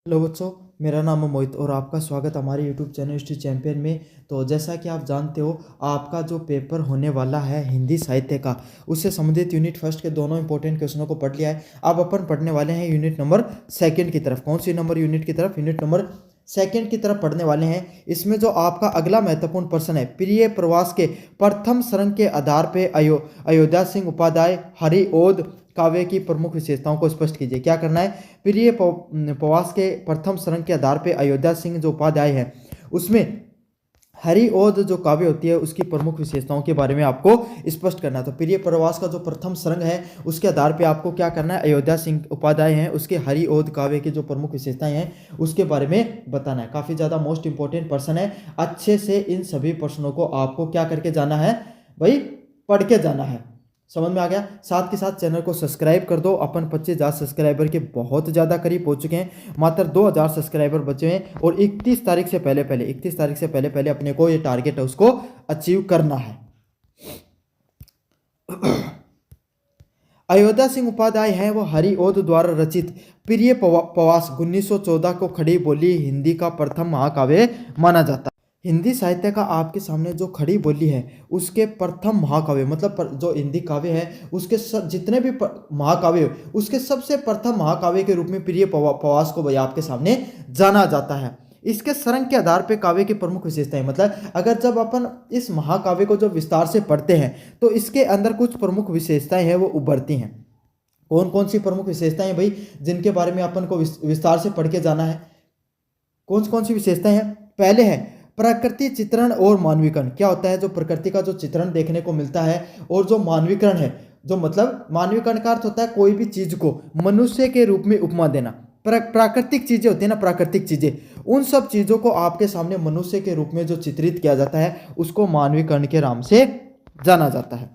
Hello बच्चों, मेरा नाम है मोहित और आपका स्वागत हमारे यूट्यूब चैनल हिस्ट्री चैंपियन में। तो जैसा कि आप जानते हो, आपका जो पेपर होने वाला है हिंदी साहित्य का, उससे संबंधित यूनिट फर्स्ट के दोनों इंपॉर्टेंट क्वेश्चनों को पढ़ लिया है। अब अपन पढ़ने वाले हैं यूनिट नंबर सेकंड की तरफ। कौन सी नंबर यूनिट की तरफ? यूनिट नंबर सेकंड की तरफ पढ़ने वाले हैं। इसमें जो आपका अगला महत्वपूर्ण प्रश्न है, प्रिय प्रवास के प्रथम सरंग के आधार पर अयोध्या सिंह उपाध्याय हरिओद काव्य की प्रमुख विशेषताओं को स्पष्ट कीजिए। क्या करना है? प्रिय प्रवास के प्रथम सरंग के आधार पर अयोध्या सिंह जो उपाध्याय है, उसमें हरिओद जो काव्य होती है उसकी प्रमुख विशेषताओं के बारे में आपको स्पष्ट करना है। तो प्रिय प्रवास का जो प्रथम सरंग है उसके आधार पे आपको क्या करना है? अयोध्या सिंह उपाध्याय हैं उसके हरिओद काव्य की जो प्रमुख विशेषताएं हैं उसके बारे में बताना है। काफ़ी ज़्यादा मोस्ट इंपॉर्टेंट प्रश्न है। अच्छे से इन सभी प्रश्नों को आपको क्या करके जाना है भाई? पढ़ के जाना है। समझ में आ गया? साथ के साथ चैनल को सब्सक्राइब कर दो। अपन 25,000 सब्सक्राइबर के बहुत ज़्यादा करीब पहुंच चुके हैं। मात्र 2,000 सब्सक्राइबर बचे हैं और 31 तारीख से पहले अपने को ये टारगेट है उसको अचीव करना है। अयोध्या सिंह उपाध्याय हैं वो हरिओद द्वारा रचित प्रिय प्रवास 1914 को खड़ी बोली हिंदी का प्रथम महाकाव्य माना जाता है। हिंदी साहित्य का आपके सामने जो खड़ी बोली है उसके प्रथम महाकाव्य, मतलब जो हिंदी काव्य है उसके जितने भी महाकाव्य उसके सबसे प्रथम महाकाव्य के रूप में प्रिय प्रवास को भाई आपके सामने जाना जाता है। इसके सरंग के आधार पर काव्य की प्रमुख विशेषताएं, मतलब अगर जब अपन इस महाकाव्य को जब विस्तार से पढ़ते हैं तो इसके अंदर कुछ प्रमुख विशेषताएं हैं वो उभरती हैं। कौन कौन सी प्रमुख विशेषताएं भाई जिनके बारे में अपन को विस्तार से पढ़ के जाना है? कौन कौन सी विशेषताएं हैं? पहले है प्रकृति चित्रण और मानवीकरण। क्या होता है? जो प्रकृति का जो चित्रण देखने को मिलता है और जो मानवीकरण है, जो मतलब मानवीकरण का अर्थ होता है कोई भी चीज को मनुष्य के रूप में उपमा देना। प्राकृतिक चीजें होती है ना, प्राकृतिक चीजें, उन सब चीजों को आपके सामने मनुष्य के रूप में जो चित्रित किया जाता है उसको मानवीकरण के नाम से जाना जाता है।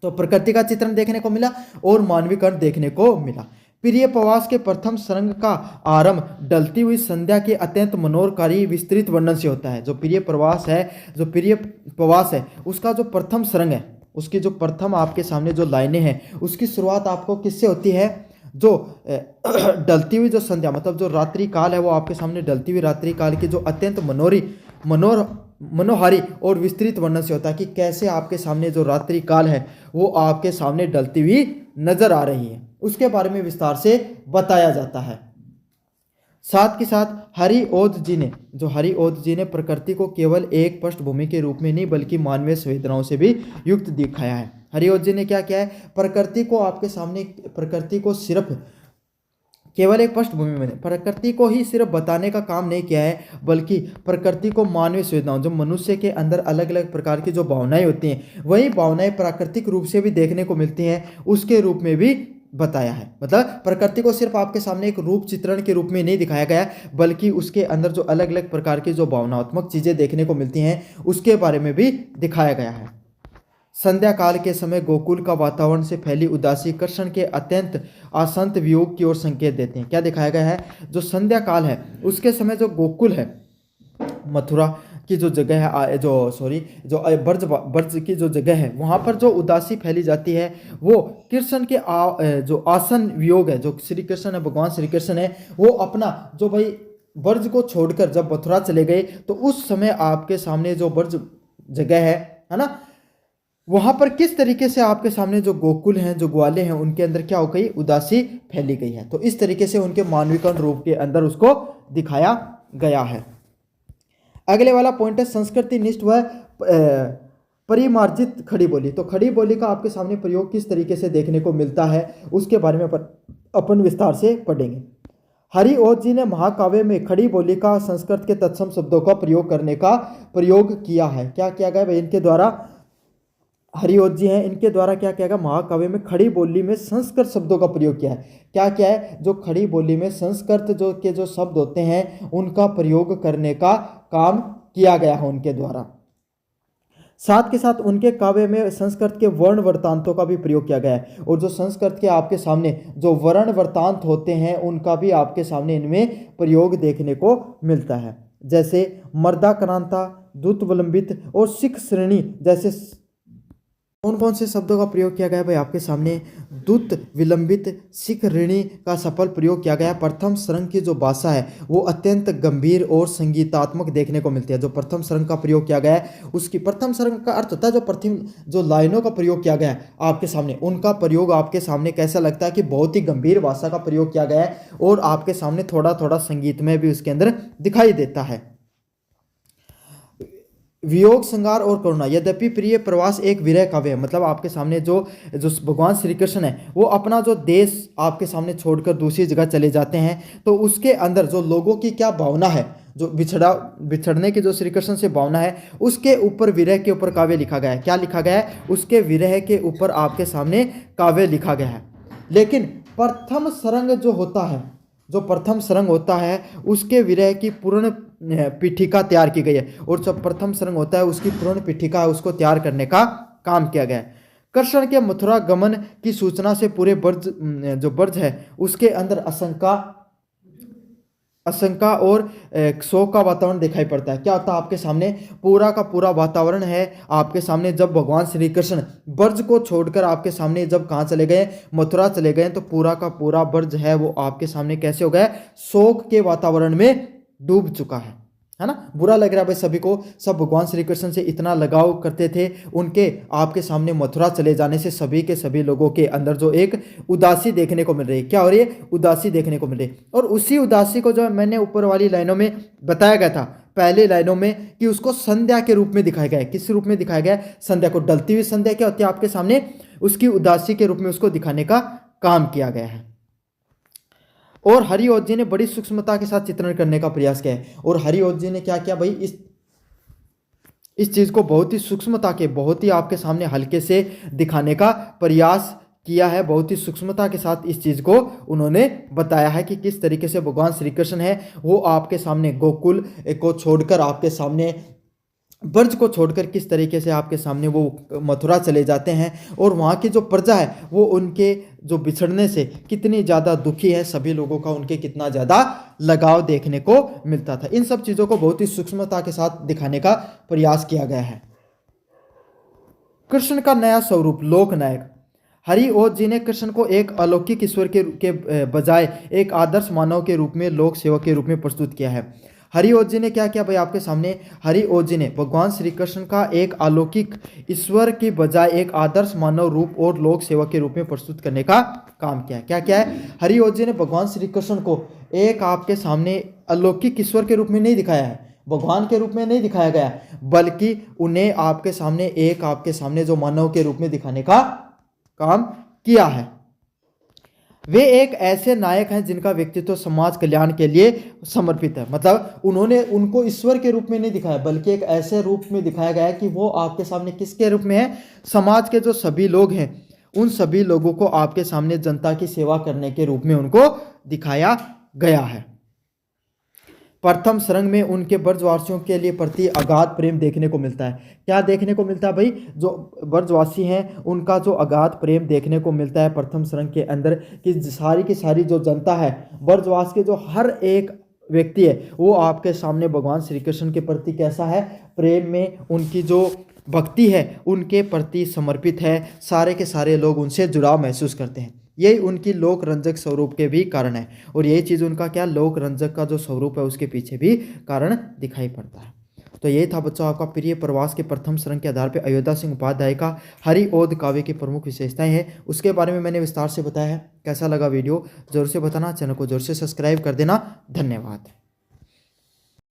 तो प्रकृति का चित्रण देखने को मिला और मानवीकरण देखने को मिला। प्रिय प्रवास के प्रथम सरंग का आरंभ ढलती हुई संध्या के अत्यंत मनोहरकारी विस्तृत वर्णन से होता है। जो प्रिय प्रवास है उसका जो प्रथम सरंग है, उसकी जो प्रथम आपके सामने जो लाइनें हैं उसकी शुरुआत आपको किससे होती है? जो ढलती हुई जो संध्या, मतलब जो रात्रि काल है वो आपके सामने ढलती हुई रात्रि काल की जो अत्यंत मनोहारी और विस्तृत वर्णन से होता है कि कैसे आपके सामने जो रात्रि काल है वो आपके सामने ढलती हुई नजर आ रही है, उसके बारे में विस्तार से बताया जाता है। साथ के साथ हरिओद जी ने प्रकृति को केवल एक पृष्ठभूमि के रूप में नहीं बल्कि मानवीय संवेदनाओं से भी युक्त दिखाया है। हरिओद जी ने क्या किया है? प्रकृति को आपके सामने, प्रकृति को सिर्फ केवल एक पृष्ठभूमि में, प्रकृति को ही सिर्फ बताने का काम नहीं किया है बल्कि प्रकृति को मानवीय संवेदनाओं, जो मनुष्य के अंदर अलग अलग प्रकार की जो भावनाएं होती हैं वही भावनाएं प्राकृतिक रूप से भी देखने को मिलती हैं, उसके रूप में भी बताया है। मतलब प्रकृति को सिर्फ आपके सामने एक रूप चित्रण के रूप में नहीं दिखाया गया बल्कि उसके अंदर जो अलग अलग प्रकार की जो भावनात्मक चीजें देखने को मिलती हैं उसके बारे में भी दिखाया गया है। संध्या काल के समय गोकुल का वातावरण से फैली उदासी कृष्ण के अत्यंत आसंत वियोग की ओर संकेत देते हैं। क्या दिखाया गया है? जो संध्या काल है उसके समय जो गोकुल है, मथुरा की जो जगह है, जो ब्रज की जो जगह है वहाँ पर जो उदासी फैली जाती है वो कृष्ण के जो आसन वियोग है, जो श्री कृष्ण है, भगवान श्री कृष्ण है, वो अपना जो भाई ब्रज को छोड़कर जब मथुरा चले गए तो उस समय आपके सामने जो ब्रज जगह है ना, वहां पर किस तरीके से आपके सामने जो गोकुल हैं, जो ग्वाले हैं, उनके अंदर क्या हो गई? उदासी फैली गई है। तो इस तरीके से उनके मानवीकरण रूप के अंदर उसको दिखाया गया है। अगले वाला पॉइंट है संस्कृति निष्ठ व परिमार्जित खड़ी बोली। तो खड़ी बोली का आपके सामने प्रयोग किस तरीके से देखने को मिलता है उसके बारे में अपन विस्तार से पढ़ेंगे। हरिओद जी ने महाकाव्य में खड़ी बोली का संस्कृत के तत्सम शब्दों का प्रयोग किया है। क्या किया गया भाई? इनके द्वारा, हरिओद जी हैं, इनके द्वारा क्या किया गया? महाकाव्य में खड़ी बोली में संस्कृत शब्दों का प्रयोग किया है। क्या क्या है? जो खड़ी बोली में संस्कृत जो शब्द होते हैं उनका प्रयोग करने का काम किया गया है उनके द्वारा। साथ के साथ उनके काव्य में संस्कृत के वर्ण वृत्तांतों का भी प्रयोग किया गया है और जो संस्कृत के आपके सामने जो वर्ण वृत्तांत होते हैं उनका भी आपके सामने इनमें प्रयोग देखने को मिलता है। जैसे मर्दाक्रांता, द्रुतविलंबित और सिख श्रेणी जैसे कौन कौन से शब्दों का प्रयोग किया गया है भाई आपके सामने? दुत, विलंबित, सिख, ऋणी का सफल प्रयोग किया गया है। प्रथम सरंग की जो भाषा है वो अत्यंत गंभीर और संगीतात्मक देखने को मिलती है। जो प्रथम सरंग का प्रयोग किया गया है उसकी प्रथम सरंग का अर्थ होता है जो प्रथम जो लाइनों का प्रयोग किया गया है आपके सामने, उनका प्रयोग आपके सामने कैसा लगता है कि बहुत ही गंभीर भाषा का प्रयोग किया गया है और आपके सामने थोड़ा थोड़ा संगीत में भी उसके अंदर दिखाई देता है। वियोग, श्रृंगार और करुणा। यद्यपि प्रिय प्रवास एक विरह काव्य है, मतलब आपके सामने जो जो भगवान श्री कृष्ण है वो अपना जो देश आपके सामने छोड़कर दूसरी जगह चले जाते हैं, तो उसके अंदर जो लोगों की क्या भावना है, जो बिछड़ने की जो श्री कृष्ण से भावना है, उसके ऊपर विरह के ऊपर काव्य लिखा गया है। क्या लिखा गया है? उसके विरह के ऊपर आपके सामने काव्य लिखा गया है। लेकिन प्रथम सरंग जो होता है, जो प्रथम सरंग होता है उसके विरह की पूर्ण पीठिका तैयार की गई है, और जो प्रथम सरंग होता है उसकी पूर्ण पीठिका है उसको तैयार करने का काम किया गया है। कृष्ण के मथुरा गमन की सूचना से पूरे ब्रज जो ब्रज है उसके अंदर आशंका और शोक का वातावरण दिखाई पड़ता है। क्या होता है आपके सामने? पूरा का पूरा वातावरण है आपके सामने। जब भगवान श्री कृष्ण ब्रज को छोड़कर आपके सामने जब कहाँ चले गए? मथुरा चले गए, तो पूरा का पूरा ब्रज है वो आपके सामने कैसे हो गया? शोक के वातावरण में डूब चुका है ना? बुरा लग रहा है भाई सभी को। सब भगवान श्री कृष्ण से इतना लगाव करते थे, उनके आपके सामने मथुरा चले जाने से सभी के सभी लोगों के अंदर जो एक उदासी देखने को मिल रही है। क्या हो रही है? उदासी देखने को मिल रही है। और उसी उदासी को जो मैंने ऊपर वाली लाइनों में बताया गया था, पहले लाइनों में, कि उसको संध्या के रूप में दिखाया गया है। किस रूप में दिखाया गया है? संध्या को। डलती हुई संध्या क्या होती है आपके सामने? उसकी उदासी के रूप में उसको दिखाने का काम किया गया है। और हरिओत जी ने बड़ी सूक्ष्मता के साथ चित्रण करने का प्रयास किया है। और हरिओत जी ने क्या किया भाई? इस चीज को बहुत ही सूक्ष्मता के, बहुत ही आपके सामने हल्के से दिखाने का प्रयास किया है। बहुत ही सूक्ष्मता के साथ इस चीज को उन्होंने बताया है कि किस तरीके से भगवान श्री कृष्ण है वो आपके सामने गोकुल को छोड़कर, आपके सामने ब्रज को छोड़कर किस तरीके से आपके सामने वो मथुरा चले जाते हैं, और वहाँ की जो प्रजा है वो उनके जो बिछड़ने से कितनी ज़्यादा दुखी है। सभी लोगों का उनके कितना ज़्यादा लगाव देखने को मिलता था। इन सब चीज़ों को बहुत ही सूक्ष्मता के साथ दिखाने का प्रयास किया गया है। कृष्ण का नया स्वरूप, लोकनायक। हरिओत जी ने कृष्ण को एक अलौकिक ईश्वर के बजाय एक आदर्श मानव के रूप में, लोक सेवक के रूप में प्रस्तुत किया है। हरिओत जी ने क्या किया भाई आपके सामने? हरिओत जी ने भगवान श्री कृष्ण का एक अलौकिक ईश्वर की बजाय एक आदर्श मानव रूप और लोक सेवक के रूप में प्रस्तुत करने का काम किया। क्या क्या है? हरिओत जी ने भगवान श्री कृष्ण को एक आपके सामने अलौकिक ईश्वर के रूप में नहीं दिखाया है, भगवान के रूप में नहीं दिखाया गया, बल्कि उन्हें आपके सामने एक आपके सामने जो मानव के रूप में दिखाने का काम किया है। वे एक ऐसे नायक हैं जिनका व्यक्तित्व समाज कल्याण के लिए समर्पित है। मतलब उन्होंने उनको ईश्वर के रूप में नहीं दिखाया, बल्कि एक ऐसे रूप में दिखाया गया है कि वो आपके सामने किसके रूप में है? समाज के जो सभी लोग हैं उन सभी लोगों को आपके सामने जनता की सेवा करने के रूप में उनको दिखाया गया है। प्रथम सरंग में उनके ब्रजवासियों के लिए प्रति अगाध प्रेम देखने को मिलता है। क्या देखने को मिलता है भाई? जो ब्रजवासी हैं उनका जो अगाध प्रेम देखने को मिलता है प्रथम सरंग के अंदर, कि सारी की सारी जो जनता है, ब्रजवास के जो हर एक व्यक्ति है वो आपके सामने भगवान श्री कृष्ण के प्रति कैसा है? प्रेम में, उनकी जो भक्ति है उनके प्रति समर्पित है। सारे के सारे लोग उनसे जुड़ाव महसूस करते हैं। यही उनकी लोक रंजक स्वरूप के भी कारण है, और यही चीज़ उनका क्या लोक रंजक का जो स्वरूप है उसके पीछे भी कारण दिखाई पड़ता है। तो यही था बच्चों आपका प्रिय प्रवास के प्रथम सरंग के आधार पर अयोध्या सिंह उपाध्याय का हरिओद काव्य की प्रमुख विशेषताएं हैं, उसके बारे में मैंने विस्तार से बताया है। कैसा लगा वीडियो जरूर से बताना, चैनल को जरूर से सब्सक्राइब कर देना। धन्यवाद।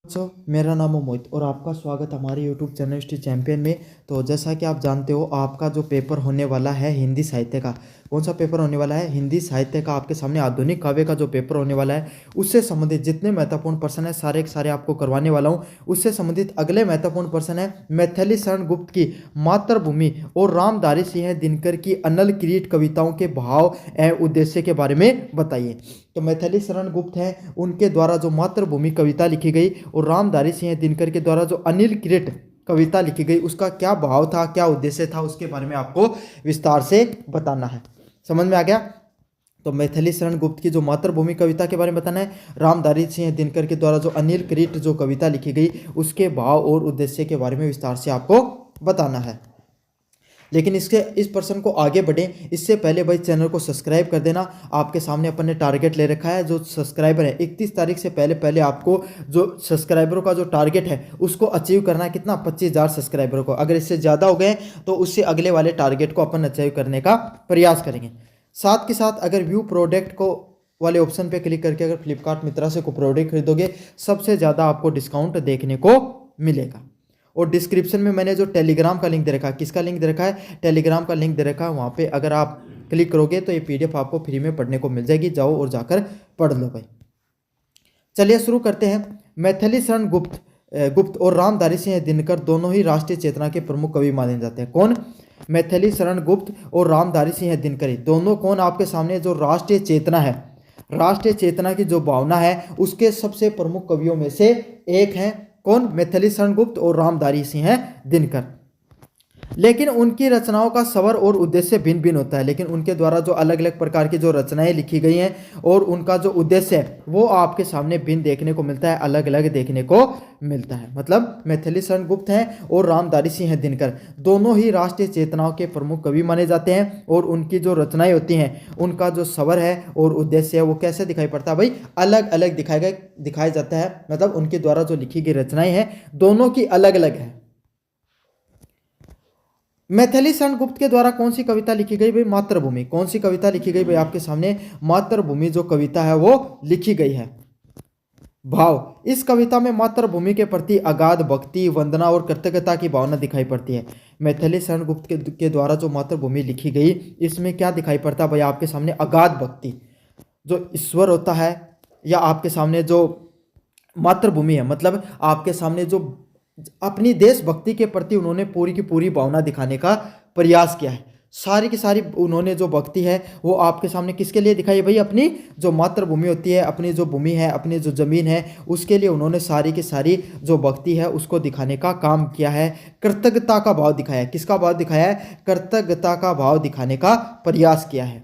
बच्चों मेरा नाम है मोहित और आपका स्वागत हमारे यूट्यूब चैनल हिस्ट्री चैंपियन में। तो जैसा कि आप जानते हो आपका जो पेपर होने वाला है हिंदी साहित्य का, कौन सा पेपर होने वाला है? हिंदी साहित्य का आपके सामने आधुनिक काव्य का जो पेपर होने वाला है उससे संबंधित जितने महत्वपूर्ण प्रश्न है सारे के सारे आपको करवाने वाला हूँ। उससे संबंधित अगले महत्वपूर्ण प्रश्न है मैथिली शरण गुप्त की मातृभूमि और रामधारी सिंह दिनकर की अनल किरीट कविताओं के भाव एवं उद्देश्य के बारे में बताइए। तो मैथिली शरण गुप्त हैं उनके द्वारा जो मातृभूमि कविता लिखी गई और रामधारी सिंह दिनकर के द्वारा जो अनिल किरीट कविता लिखी गई उसका क्या भाव था, क्या उद्देश्य था, उसके बारे में आपको विस्तार से बताना है। समझ में आ गया? तो मैथिली शरण गुप्त की जो मातृभूमि कविता के बारे में बताना है, रामधारी सिंह दिनकर के द्वारा जो अनिल किरीट जो कविता लिखी गई उसके भाव और उद्देश्य के बारे में विस्तार से आपको बताना है। लेकिन इस पर्सन को आगे बढ़ें इससे पहले भाई चैनल को सब्सक्राइब कर देना। आपके सामने अपन ने टारगेट ले रखा है, जो सब्सक्राइबर है 31 तारीख से पहले पहले आपको जो सब्सक्राइबरों का जो टारगेट है उसको अचीव करना है। कितना? 25,000 सब्सक्राइबरों को। अगर इससे ज़्यादा हो गए तो उससे अगले वाले टारगेट को अपन अचीव करने का प्रयास करेंगे। साथ के साथ अगर व्यू प्रोडक्ट को वाले ऑप्शन पे क्लिक करके अगर फ्लिपकार्ट मित्रा से कोई प्रोडक्ट खरीदोगे सबसे ज़्यादा आपको डिस्काउंट देखने को मिलेगा। और डिस्क्रिप्शन में मैंने जो टेलीग्राम का लिंक दे रखा है, किसका लिंक दे रखा है? टेलीग्राम का लिंक दे रखा है। वहाँ पे अगर आप क्लिक करोगे तो ये PDF आपको फ्री में पढ़ने को मिल जाएगी। जाओ और जाकर पढ़ लो भाई। चलिए शुरू करते हैं। मैथिली शरण गुप्त और रामधारी सिंह दिनकर दोनों ही राष्ट्रीय चेतना के प्रमुख कवि माने जाते हैं। कौन? मैथिली शरण गुप्त और रामधारी सिंह दिनकर, दोनों कौन? आपके सामने जो राष्ट्रीय चेतना है, राष्ट्रीय चेतना की जो भावना है उसके सबसे प्रमुख कवियों में से एक हैं। कौन? मैथिली शरण गुप्त और रामधारी सिंह दिनकर। लेकिन उनकी रचनाओं का स्वर और उद्देश्य भिन्न भिन्न होता है। लेकिन उनके द्वारा जो अलग अलग प्रकार की जो रचनाएं लिखी गई हैं और उनका जो उद्देश्य है वो आपके सामने भिन्न देखने को मिलता है, अलग अलग देखने को मिलता है। मतलब मैथिली शरण गुप्त हैं और रामधारी सिंह दिनकर दोनों ही राष्ट्रीय चेतनाओं के प्रमुख कवि माने जाते हैं। और उनकी जो रचनाएं होती हैं उनका जो स्वर है और उद्देश्य है वो कैसे दिखाई पड़ता है भाई? अलग अलग दिखाया जाता है। मतलब उनके द्वारा जो लिखी गई रचनाएं हैं दोनों की अलग अलग है। मैथिली शरण गुप्त के द्वारा कौन सी कविता लिखी गई भाई? मातृभूमि। कौन सी कविता लिखी गई भाई? आपके सामने मातृभूमि जो कविता है वो लिखी गई है। भाव, इस कविता में मातृभूमि के प्रति अगाध भक्ति, वंदना और कृतज्ञता की भावना दिखाई पड़ती है। मैथिली शरण गुप्त के द्वारा जो मातृभूमि लिखी गई इसमें क्या दिखाई पड़ता है भाई? आपके सामने अगाध भक्ति, जो ईश्वर होता है, या आपके सामने जो मातृभूमि है मतलब आपके सामने जो अपनी देशभक्ति के प्रति उन्होंने पूरी की पूरी भावना दिखाने का प्रयास किया है। सारी की सारी उन्होंने जो भक्ति है वो आपके सामने किसके लिए दिखाई है भाई? अपनी जो मातृभूमि होती है, अपनी जो भूमि है, अपनी जो ज़मीन है उसके लिए उन्होंने सारी की सारी जो भक्ति है उसको दिखाने का काम किया है। कृतज्ञता का भाव दिखाया है। किसका भाव दिखाया है? कृतज्ञता का भाव दिखाने का प्रयास किया है।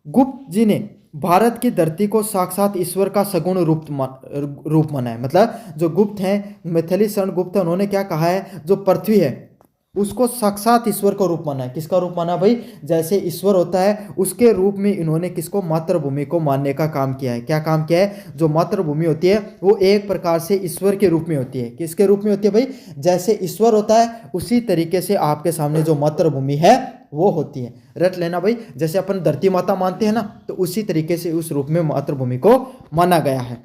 गुप्त जी ने भारत की धरती को साक्षात ईश्वर का सगुण रूप माना है। मतलब जो गुप्त हैं, मैथिली शरण गुप्त, उन्होंने क्या कहा है? जो पृथ्वी है उसको साक्षात ईश्वर का रूप माना है। किसका रूप माना भाई? जैसे ईश्वर होता है उसके रूप में इन्होंने किसको? मातृभूमि को मानने का काम किया है। क्या काम किया है? जो मातृभूमि होती है वो एक प्रकार से ईश्वर के रूप में होती है। किसके रूप में होती है भाई? जैसे ईश्वर होता है उसी तरीके से आपके सामने जो मातृभूमि है वो होती है। रट लेना भाई, जैसे अपन धरती माता मानते हैं ना, तो उसी तरीके से उस रूप में मातृभूमि को माना गया है।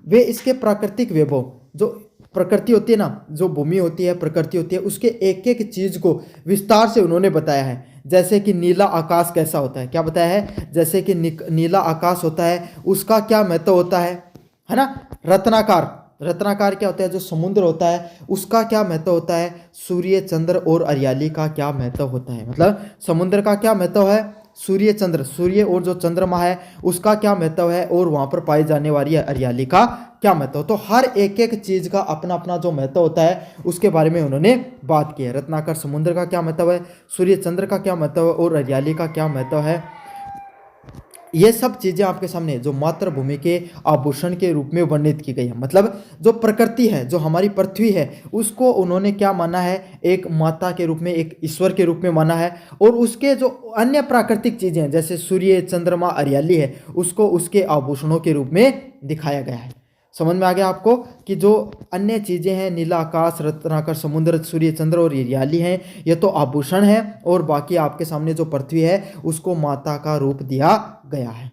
वे इसके प्राकृतिक वैभव, जो प्रकृति होती है ना, जो भूमि होती है, प्रकृति होती है, उसके एक एक चीज को विस्तार से उन्होंने बताया है। जैसे कि नीला आकाश कैसा होता है, क्या बताया है? जैसे कि नीला आकाश होता है उसका क्या महत्व होता है ना? रत्नाकार क्या होता है? जो समुद्र होता है उसका क्या महत्व होता है? सूर्य, चंद्र और हरियाली का क्या महत्व होता है? मतलब समुद्र का क्या महत्व है? सूर्य और जो चंद्रमा है उसका क्या महत्व है? और वहाँ पर पाई जाने वाली हरियाली का क्या महत्व? तो हर एक एक चीज़ का अपना अपना जो महत्व होता है उसके बारे में उन्होंने बात की है। रत्नाकर समुद्र का क्या महत्व है, सूर्य चंद्र का क्या महत्व है और हरियाली का क्या महत्व है, ये सब चीज़ें आपके सामने जो मातृभूमि के आभूषण के रूप में वर्णित की गई है। मतलब जो प्रकृति है, जो हमारी पृथ्वी है, उसको उन्होंने क्या माना है? एक माता के रूप में, एक ईश्वर के रूप में माना है। और उसके जो अन्य प्राकृतिक चीज़ें हैं जैसे सूर्य, चंद्रमा, हरियाली है, उसको उसके आभूषणों के रूप में दिखाया गया है। समझ में आ गया आपको कि जो अन्य चीज़ें हैं, नीला आकाश, रत्नाकर समुद्र, सूर्य चंद्र और हरियाली हैं, ये तो आभूषण है, और बाकी आपके सामने जो पृथ्वी है उसको माता का रूप दिया गया है।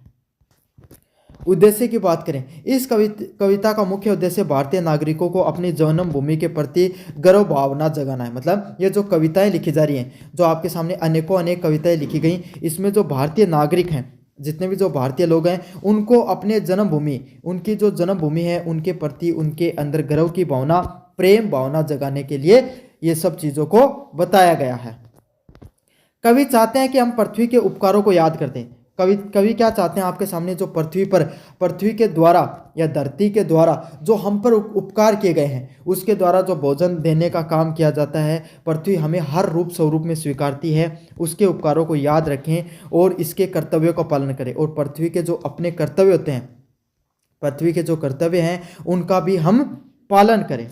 उद्देश्य की बात करें, इस कविता का मुख्य उद्देश्य भारतीय नागरिकों को अपनी जन्मभूमि के प्रति गर्व भावना जगाना है। मतलब ये जो कविताएं लिखी जा रही हैं, जो आपके सामने अनेकों अनेक कविताएं लिखी गई, इसमें जो भारतीय नागरिक हैं, जितने भी जो भारतीय लोग हैं, उनको अपने जन्मभूमि, उनकी जो जन्मभूमि है उनके प्रति उनके अंदर गर्व की भावना, प्रेम भावना जगाने के लिए ये सब चीज़ों को बताया गया है। कवि चाहते हैं कि हम पृथ्वी के उपकारों को याद करते हैं। कवि क्या चाहते हैं? आपके सामने जो पृथ्वी के द्वारा या धरती के द्वारा जो हम पर उपकार किए गए हैं, उसके द्वारा जो भोजन देने का काम किया जाता है, पृथ्वी हमें हर रूप स्वरूप में स्वीकारती है, उसके उपकारों को याद रखें और इसके कर्तव्यों का पालन करें। और पृथ्वी के जो अपने कर्तव्य होते हैं, पृथ्वी के जो कर्तव्य हैं उनका भी हम पालन करें।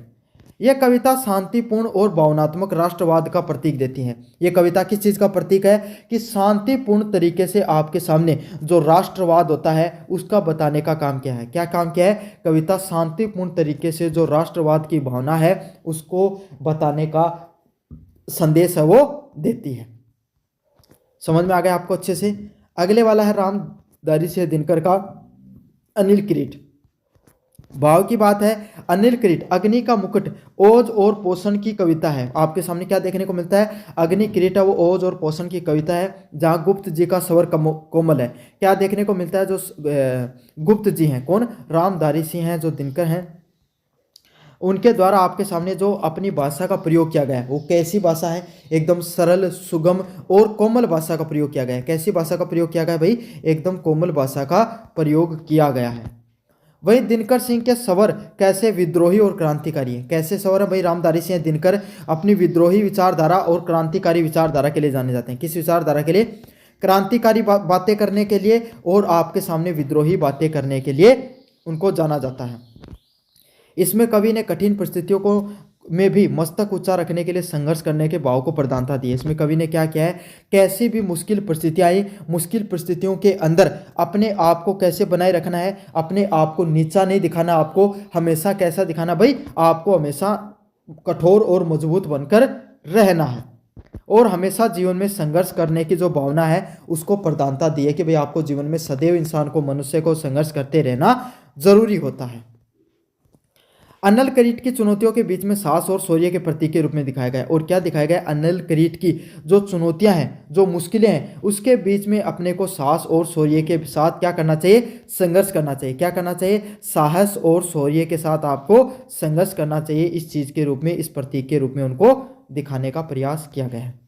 यह कविता शांतिपूर्ण और भावनात्मक राष्ट्रवाद का प्रतीक देती है। यह कविता किस चीज़ का प्रतीक है कि शांतिपूर्ण तरीके से आपके सामने जो राष्ट्रवाद होता है उसका बताने का काम किया है। क्या काम किया है? कविता शांतिपूर्ण तरीके से जो राष्ट्रवाद की भावना है उसको बताने का संदेश है वो देती है। समझ में आ गया आपको अच्छे से? अगले वाला है रामधारी सिंह दिनकर का अनिल किरीट। भाव की बात है, अनिल किरीट अग्नि का मुकुट ओज और पोषण की कविता है। आपके सामने क्या देखने को मिलता है? अग्नि किरीट है वो ओज और पोषण की कविता है, जहाँ गुप्त जी का स्वर कोमल है। क्या देखने को मिलता है? जो गुप्त जी हैं, कौन? रामधारी सिंह हैं जो दिनकर हैं, उनके द्वारा आपके सामने जो अपनी भाषा का प्रयोग किया गया है वो कैसी भाषा है? एकदम सरल, सुगम और कोमल भाषा का प्रयोग किया गया है। कैसी भाषा का प्रयोग किया गया है भाई? एकदम कोमल भाषा का प्रयोग किया गया है। वही दिनकर सिंह के स्वर कैसे विद्रोही और क्रांतिकारी है। कैसे स्वर है भाई? रामधारी सिंह दिनकर अपनी विद्रोही विचारधारा और क्रांतिकारी विचारधारा के लिए जाने जाते हैं। किस विचारधारा के लिए? क्रांतिकारी बातें करने के लिए और आपके सामने विद्रोही बातें करने के लिए उनको जाना जाता है। इसमें कवि ने कठिन परिस्थितियों को में भी मस्तक ऊंचा रखने के लिए संघर्ष करने के भाव को प्रधानता दी है। इसमें कवि ने क्या किया है? कैसी भी मुश्किल परिस्थितियाँ आई, मुश्किल परिस्थितियों के अंदर अपने आप को कैसे बनाए रखना है, अपने आप को नीचा नहीं दिखाना, आपको हमेशा कैसा दिखाना भाई? आपको हमेशा कठोर और मजबूत बनकर रहना है और हमेशा जीवन में संघर्ष करने की जो भावना है उसको प्रधानता दी है कि भाई आपको जीवन में सदैव इंसान को, मनुष्य को संघर्ष करते रहना जरूरी होता है। अनिल किरीट की चुनौतियों के बीच में साहस और शौर्य के प्रतीक के रूप में दिखाया गया है। और क्या दिखाया गया है? अनिल किरीट की जो चुनौतियां हैं, जो मुश्किलें हैं, उसके बीच में अपने को साहस और शौर्य के साथ क्या करना चाहिए? संघर्ष करना चाहिए। क्या करना चाहिए? साहस और शौर्य के साथ आपको संघर्ष करना चाहिए। इस चीज़ के रूप में, इस प्रतीक के रूप में उनको दिखाने का प्रयास किया गया है।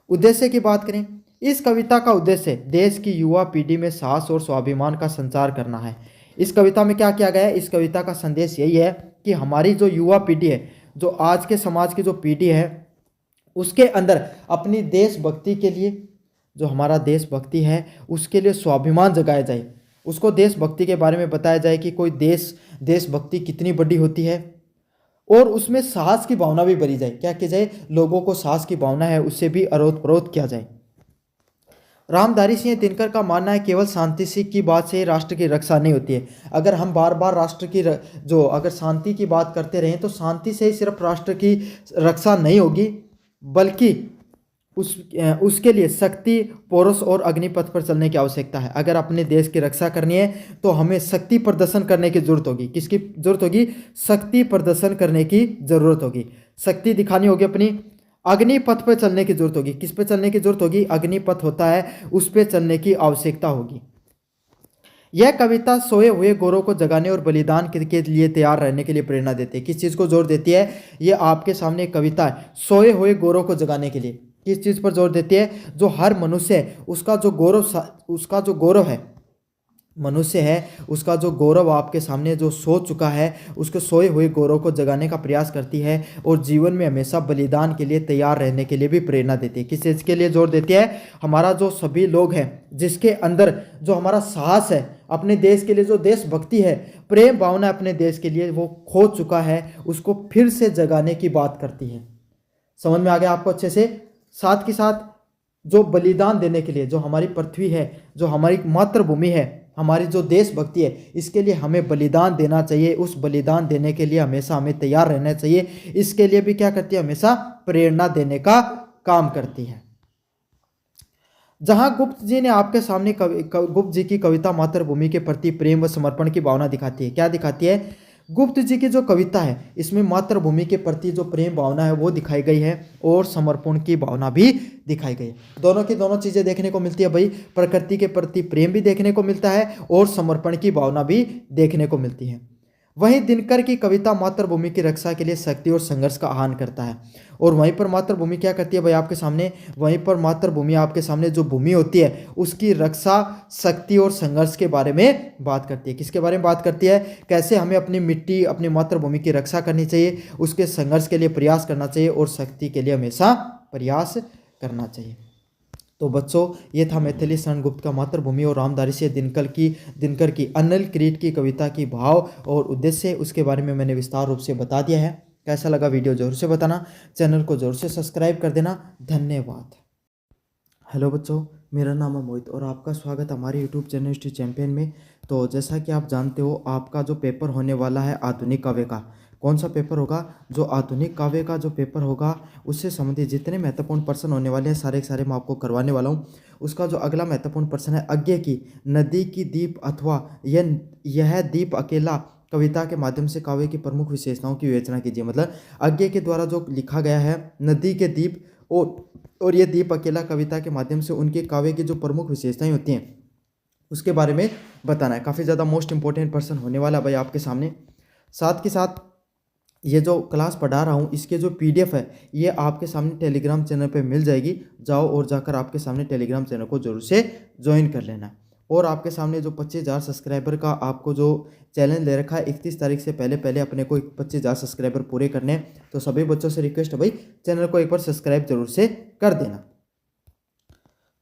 उद्देश्य की बात करें, इस कविता का उद्देश्य देश की युवा पीढ़ी में साहस और स्वाभिमान का संचार करना है। इस कविता में क्या किया गया है? इस कविता का संदेश यही है कि हमारी जो युवा पीढ़ी है, जो आज के समाज की जो पीढ़ी है, उसके अंदर अपनी देशभक्ति के लिए, जो हमारा देशभक्ति है उसके लिए स्वाभिमान जगाया जाए। उसको देशभक्ति के बारे में बताया जाए कि कोई देशभक्ति कितनी बड़ी होती है और उसमें साहस की भावना भी भरी जाए। क्या किया जाए? लोगों को साहस की भावना है उससे भी अरोत-प्रोत किया जाए। रामधारी सिंह दिनकर का मानना है केवल शांति की बात से राष्ट्र की रक्षा नहीं होती है। अगर हम बार बार राष्ट्र की अगर शांति की बात करते रहें तो शांति से ही सिर्फ राष्ट्र की रक्षा नहीं होगी, बल्कि उसके लिए शक्ति, पौरुष और अग्निपथ पर चलने की आवश्यकता है। अगर अपने देश की रक्षा करनी है तो हमें शक्ति प्रदर्शन करने की जरूरत होगी। किसकी जरूरत होगी? शक्ति प्रदर्शन करने की जरूरत होगी। शक्ति दिखानी होगी अपनी, अग्निपथ पर चलने की जरूरत होगी। किस पे चलने की जरूरत होगी? अग्निपथ होता है उस पे चलने की आवश्यकता होगी। यह कविता सोए हुए गौरव को जगाने और बलिदान के लिए तैयार रहने के लिए प्रेरणा देती है। किस चीज़ को जोर देती है? यह आपके सामने एक कविता है सोए हुए गौरव को जगाने के लिए। किस चीज़ पर जोर देती है? जो हर मनुष्य है उसका जो गौरव है, मनुष्य है उसका जो गौरव आपके सामने जो सो चुका है, उसके सोए हुए गौरव को जगाने का प्रयास करती है और जीवन में हमेशा बलिदान के लिए तैयार रहने के लिए भी प्रेरणा देती है। किस चीज़ के लिए जोर देती है? हमारा जो सभी लोग हैं जिसके अंदर जो हमारा साहस है, अपने देश के लिए जो देशभक्ति है, प्रेम भावना अपने देश के लिए वो खो चुका है, उसको फिर से जगाने की बात करती है। समझ में आ गया आपको अच्छे से? साथ के साथ जो बलिदान देने के लिए, जो हमारी पृथ्वी है, जो हमारी मातृभूमि है, हमारी जो देशभक्ति है, इसके लिए हमें बलिदान देना चाहिए। उस बलिदान देने के लिए हमेशा हमें तैयार रहना चाहिए। इसके लिए भी क्या करती है? हमेशा प्रेरणा देने का काम करती है। जहां गुप्त जी ने आपके सामने गुप्त जी की कविता मातृभूमि के प्रति प्रेम व समर्पण की भावना दिखाती है। क्या दिखाती है? गुप्त जी की जो कविता है इसमें मातृभूमि के प्रति जो प्रेम भावना है वो दिखाई गई है और समर्पण की भावना भी दिखाई गई है। दोनों की दोनों चीज़ें देखने को मिलती है भाई। प्रकृति के प्रति प्रेम भी देखने को मिलता है और समर्पण की भावना भी देखने को मिलती है। वहीं दिनकर की कविता मातृभूमि की रक्षा के लिए शक्ति और संघर्ष का आह्वान करता है। और वहीं पर मातृभूमि क्या करती है भाई आपके सामने? वहीं पर मातृभूमि आपके सामने जो भूमि होती है उसकी रक्षा, शक्ति और संघर्ष के बारे में बात करती है। किसके बारे में बात करती है? कैसे हमें अपनी मिट्टी, अपनी मातृभूमि की रक्षा करनी चाहिए, उसके संघर्ष के लिए प्रयास करना चाहिए और शक्ति के लिए हमेशा प्रयास करना चाहिए। तो बच्चों, ये था मैथिली शरण गुप्त का मातृभूमि और रामधारी सिंह दिनकर की अनिल किरीट की कविता की भाव और उद्देश्य, उसके बारे में मैंने विस्तार रूप से बता दिया है। कैसा लगा वीडियो ज़रूर से बताना, चैनल को ज़रूर से सब्सक्राइब कर देना। धन्यवाद। हेलो बच्चों, मेरा नाम है मोहित और आपका स्वागत हमारे यूट्यूब चैनल हिस्ट्री चैंपियन में। तो जैसा कि आप जानते हो, आपका जो पेपर होने वाला है आधुनिक काव्य का, कौन सा पेपर होगा? जो आधुनिक काव्य का जो पेपर होगा उससे संबंधित जितने महत्वपूर्ण प्रश्न होने वाले हैं सारे के सारे मैं आपको करवाने वाला हूँ। उसका जो अगला महत्वपूर्ण प्रश्न है, अज्ञे की नदी की दीप अथवा यह दीप अकेला कविता के माध्यम से काव्य की प्रमुख विशेषताओं की विवेचना कीजिए। मतलब अज्ञे के द्वारा जो लिखा गया है नदी के दीप और ये दीप अकेला कविता के माध्यम से उनके काव्य की जो प्रमुख विशेषताएं होती हैं उसके बारे में बताना है। काफ़ी ज़्यादा मोस्ट इंपॉर्टेंट पर्सन होने वाला भाई आपके सामने। साथ के साथ ये जो क्लास पढ़ा रहा हूँ इसके जो PDF है ये आपके सामने टेलीग्राम चैनल पे मिल जाएगी। जाओ और जाकर आपके सामने टेलीग्राम चैनल को जरूर से ज्वाइन कर लेना। और आपके सामने जो 25,000 सब्सक्राइबर का आपको जो चैलेंज ले रखा है 31 तारीख से पहले अपने को 25,000 सब्सक्राइबर पूरे करने हैं। तो सभी बच्चों से रिक्वेस्ट है भाई, चैनल को एक बार सब्सक्राइब जरूर से कर देना।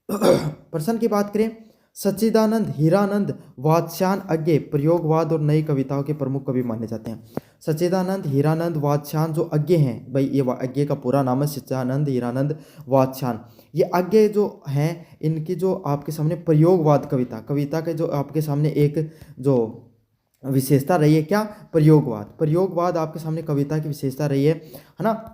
प्रश्न की बात करें, सच्चिदानंद हीरानंद वात्स्यायन अज्ञे प्रयोगवाद और नई कविताओं के प्रमुख कवि माने जाते हैं। सच्चिदानंद हीरानंद वात्स्यायन जो अज्ञे हैं भाई, ये अज्ञे का पूरा नाम है सच्चिदानंद हीरानंद वात्स्यायन। ये अज्ञे जो हैं इनकी जो आपके सामने प्रयोगवाद कविता के जो आपके सामने एक जो विशेषता रही है, क्या? प्रयोगवाद आपके सामने कविता की विशेषता रही है ना।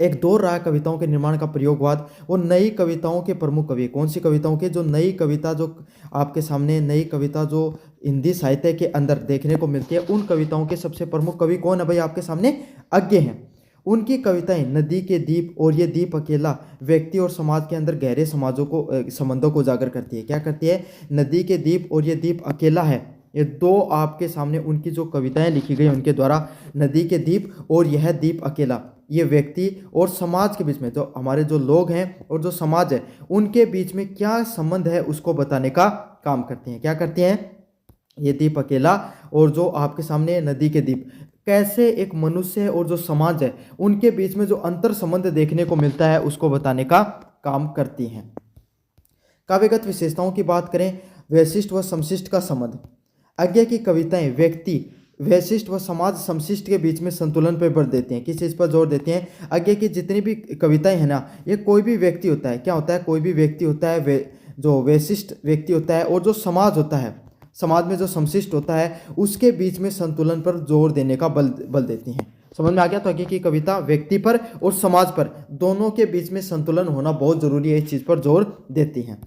एक दौर रहा है कविताओं के निर्माण का प्रयोगवाद। वो नई कविताओं के प्रमुख कवि, कौन सी कविताओं के? जो नई कविता जो आपके सामने नई कविता जो हिंदी साहित्य के अंदर देखने को मिलती है उन कविताओं के सबसे प्रमुख कवि कौन है भाई? आपके सामने अज्ञे हैं। उनकी कविताएं नदी के दीप और ये दीप अकेला व्यक्ति और समाज के अंदर गहरे संबंधों को उजागर करती है। क्या करती है? नदी के दीप और ये दीप अकेला है, ये दो आपके सामने उनकी जो कविताएं लिखी गई उनके द्वारा, नदी के दीप और यह दीप अकेला, ये व्यक्ति और समाज के बीच में जो हमारे जो लोग हैं और जो समाज है उनके बीच में क्या संबंध है उसको बताने का काम करते हैं। क्या करते हैं? ये दीप अकेला और जो आपके सामने नदी के दीप कैसे एक मनुष्य और जो समाज है उनके बीच में जो अंतर संबंध देखने को मिलता है उसको बताने का काम करती हैं। काव्यगत विशेषताओं की बात करें, वैशिष्ट व समशिष्ट का संबंध। अज्ञे की कविताएं व्यक्ति वैशिष्ट व समाज समशिष्ट के बीच में संतुलन पर बल देते हैं। किस चीज़ पर जोर देते हैं? अज्ञे की जितनी भी कविताएं हैं ना, ये कोई भी व्यक्ति होता है, क्या होता है? कोई भी व्यक्ति होता है जो वैशिष्ट व्यक्ति होता है और जो समाज होता है, समाज में जो समशिष्ट होता है उसके बीच में संतुलन पर जोर देने का बल देती हैं। समझ में आ गया? तो अज्ञे की कविता व्यक्ति पर और समाज पर दोनों के बीच में संतुलन होना बहुत जरूरी है, इस चीज़ पर जोर देती हैं।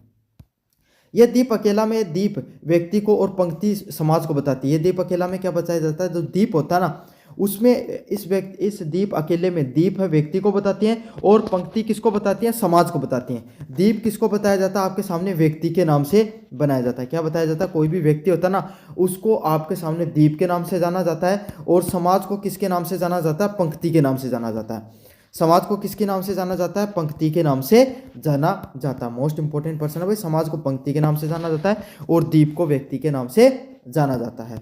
यह दीप अकेला में दीप व्यक्ति को और पंक्ति समाज को बताती है। ये दीप अकेला में क्या बताया जाता है? जो दीप होता है ना उसमें इस दीप अकेले में दीप है व्यक्ति को बताती हैं और पंक्ति किसको बताती हैं? समाज को बताती हैं। दीप किसको बताया जाता है? आपके सामने व्यक्ति के नाम से बनाया जाता है। क्या बताया जाता है? कोई भी व्यक्ति होता है ना उसको आपके सामने दीप के नाम से जाना जाता है और समाज को किसके नाम से जाना जाता है? पंक्ति के नाम से जाना जाता है। समाज को किसके नाम से जाना जाता है? पंक्ति के नाम से जाना जाता है। मोस्ट इंपॉर्टेंट पर्सन है भाई, समाज को पंक्ति के नाम से जाना जाता है और दीप को व्यक्ति के नाम से जाना जाता है।